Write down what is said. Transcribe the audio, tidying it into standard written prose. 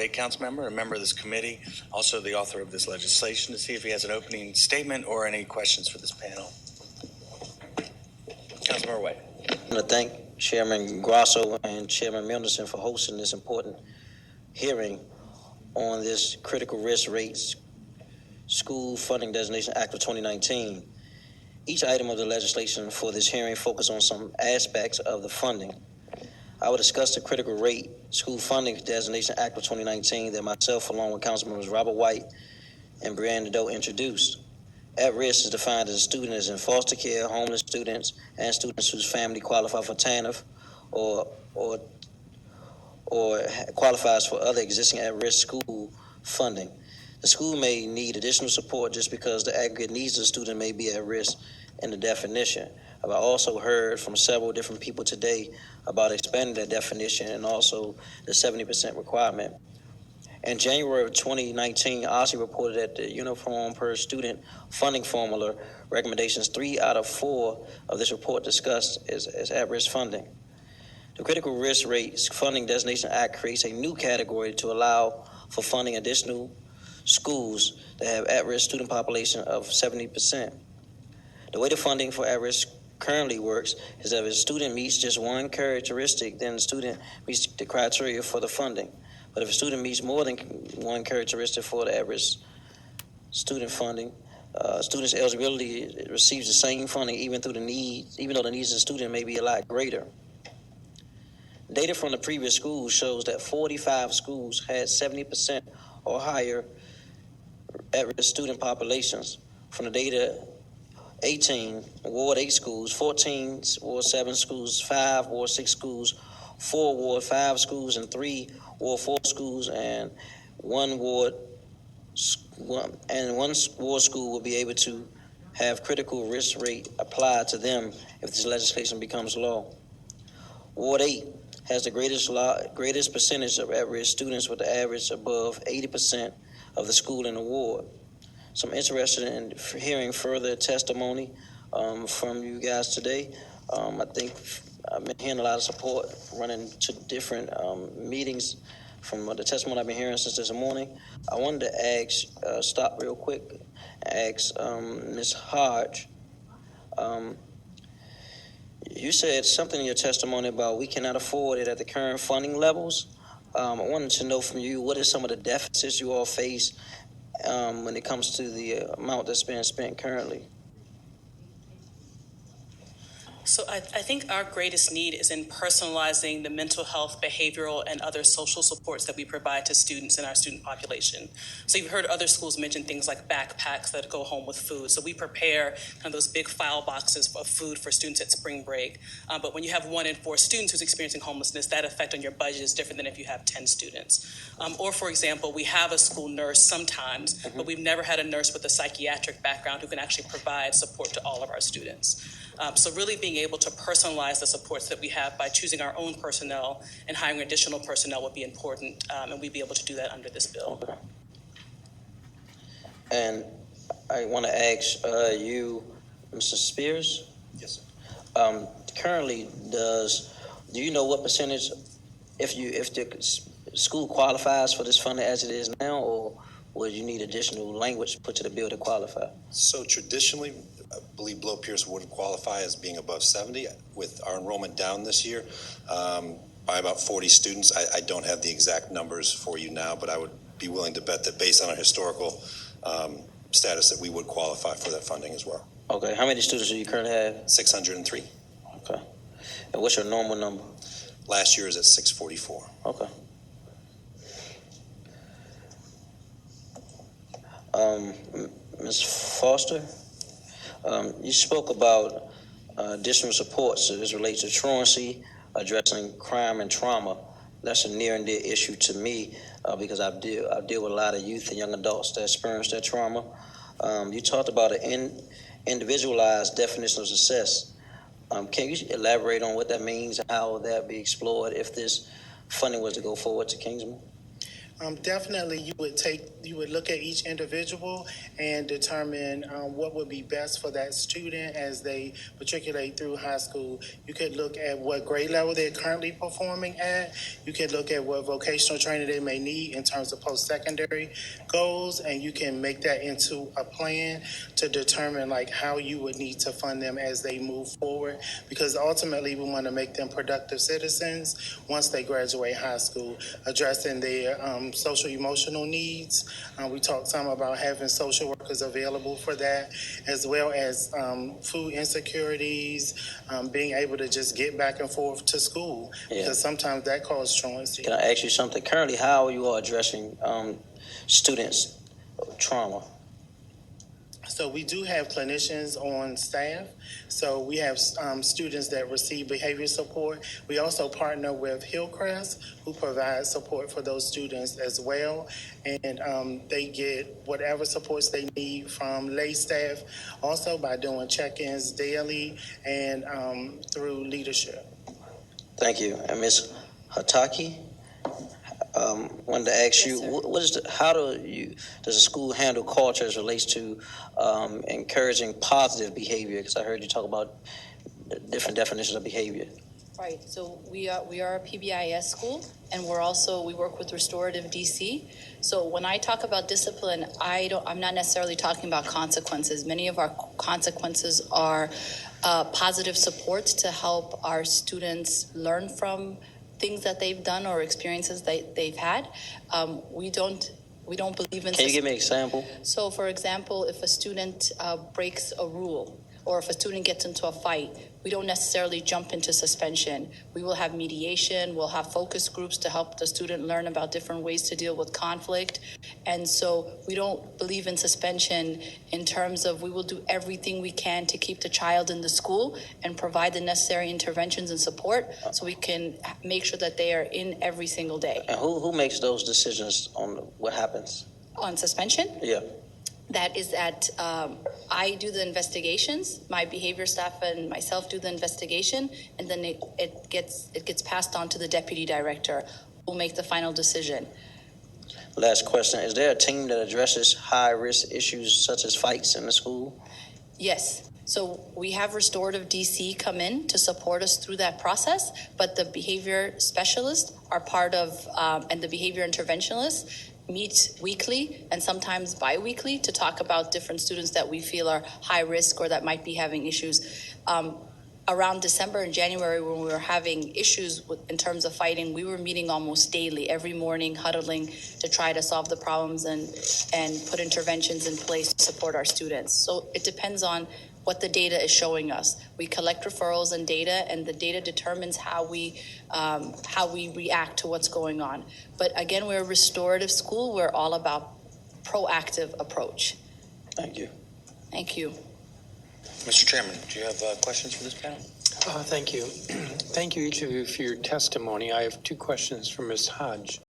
Ward 8 council member, a member of this committee, also the author of this legislation, to see if he has an opening statement or any questions for this panel. Councilmember White. I want to thank Chairman Grasso and Chairman Milnerson for hosting this important hearing on this critical risk rates school funding designation act of 2019. Each item of the legislation for this hearing focused on some aspects of the funding. I will discuss the critical rate school funding designation act of 2019 that myself, along with Councilmembers Robert White and Brianna Doe, introduced. At risk is defined as a student is in foster care, homeless students, and students whose family qualify for TANF or qualifies for other existing at-risk school funding. The school may need additional support just because the aggregate needs of the student may be at risk in the definition. I've also heard from several different people today about expanding that definition and also the 70% requirement. In January of 2019, OSSE reported that the uniform per student funding formula recommendations 3 out of 4 of this report discussed as at-risk funding. The Critical Risk Rates Funding Designation Act creates a new category to allow for funding additional schools that have at-risk student population of 70%. The way the funding for at-risk currently works is that if a student meets just one characteristic, then the student meets the criteria for the funding. But if a student meets more than one characteristic for the at-risk student funding, students' eligibility receives the same funding even though the needs of the student may be a lot greater. Data from the previous schools shows that 45 schools had 70% or higher at-risk student populations. From the data, 18 Ward 8 schools, 14 Ward 7 schools, 5 Ward 6 schools, 4 Ward 5 schools, and 3 Ward 4 schools, and one Ward school will be able to have critical risk rate applied to them if this legislation becomes law. Ward 8 has the greatest percentage of at-risk students with the average above 80% of the school in the ward. So I'm interested in hearing further testimony from you guys today. I think I've been hearing a lot of support running to different meetings from the testimony I've been hearing since this morning. I wanted to stop real quick, ask Ms. Hodge. You said something in your testimony about we cannot afford it at the current funding levels. I wanted to know from you, what are some of the deficits you all face when it comes to the amount that's being spent currently? So I think our greatest need is in personalizing the mental health, behavioral, and other social supports that we provide to students in our student population. So you've heard other schools mention things like backpacks that go home with food. So we prepare kind of those big file boxes of food for students at spring break. But when you have 1 in 4 students who's experiencing homelessness, that effect on your budget is different than if you have 10 students. Or for example, we have a school nurse sometimes, but we've never had a nurse with a psychiatric background who can actually provide support to all of our students. So really being able to personalize the supports that we have by choosing our own personnel and hiring additional personnel would be important, and we'd be able to do that under this bill. Okay. And I want to ask you, Mr. Spears? Yes, sir. Currently, do you know what percentage, if the school qualifies for this funding as it is now, or would you need additional language put to the bill to qualify? So traditionally, I believe Blow Pierce would qualify as being above 70. With our enrollment down this year by about 40 students, I don't have the exact numbers for you now, but I would be willing to bet that based on our historical status that we would qualify for that funding as well. Okay, how many students do you currently have? 603. Okay, and what's your normal number? Last year is at 644. Okay. Ms. Foster, you spoke about additional supports as it relates to truancy, addressing crime and trauma. That's a near and dear issue to me because I deal with a lot of youth and young adults that experience that trauma. You talked about an individualized definition of success. Can you elaborate on what that means and how that be explored if this funding was to go forward to Kingsman? Definitely, you would look at each individual and determine what would be best for that student as they matriculate through high school. You could look at what grade level they're currently performing at. You could look at what vocational training they may need in terms of post-secondary goals, and you can make that into a plan to determine like how you would need to fund them as they move forward. Because ultimately, we want to make them productive citizens once they graduate high school, addressing their social emotional needs. We talked some about having social workers available for that, as well as food insecurities, being able to just get back and forth to school, Yeah. because sometimes that causes truancy. Can I ask you something? Currently, how are you all addressing students' trauma? So we do have clinicians on staff. So we have students that receive behavior support. We also partner with Hillcrest, who provides support for those students as well. And they get whatever supports they need from lay staff, also by doing check-ins daily and through leadership. Thank you. And Ms. Hataki, wanted to ask Yes, you, sir. how does the school handle culture as relates to encouraging positive behavior? Because I heard you talk about different definitions of behavior. Right, so we are a PBIS school, and we work with Restorative DC. So when I talk about discipline, I'm not necessarily talking about consequences. Many of our consequences are positive supports to help our students learn from things that they've done or experiences they've had. We don't believe in. Can you give me an example? So, for example, if a student breaks a rule, or if a student gets into a fight, we don't necessarily jump into suspension. We will have mediation, we'll have focus groups to help the student learn about different ways to deal with conflict. And so we don't believe in suspension in terms of we will do everything we can to keep the child in the school and provide the necessary interventions and support so we can make sure that they are in every single day. And who makes those decisions on what happens? On suspension? Yeah. That is that I do the investigations, my behavior staff and myself do the investigation, and then it gets passed on to the deputy director who will make the final decision. Last question. Is there a team that addresses high-risk issues such as fights in the school? Yes. So we have Restorative DC come in to support us through that process, but the behavior specialists are part of, and the behavior interventionists meet weekly and sometimes bi-weekly to talk about different students that we feel are high risk or that might be having issues. Around December and January, when we were having issues in terms of fighting, we were meeting almost daily, every morning, huddling to try to solve the problems and put interventions in place to support our students. So it depends on what the data is showing us. We collect referrals and data, and the data determines how we react to what's going on. But again, we're a restorative school. We're all about proactive approach. Thank you. Thank you. Mr. Chairman, do you have questions for this panel? Thank you. Thank you, each of you, for your testimony. I have two questions for Ms. Hodge.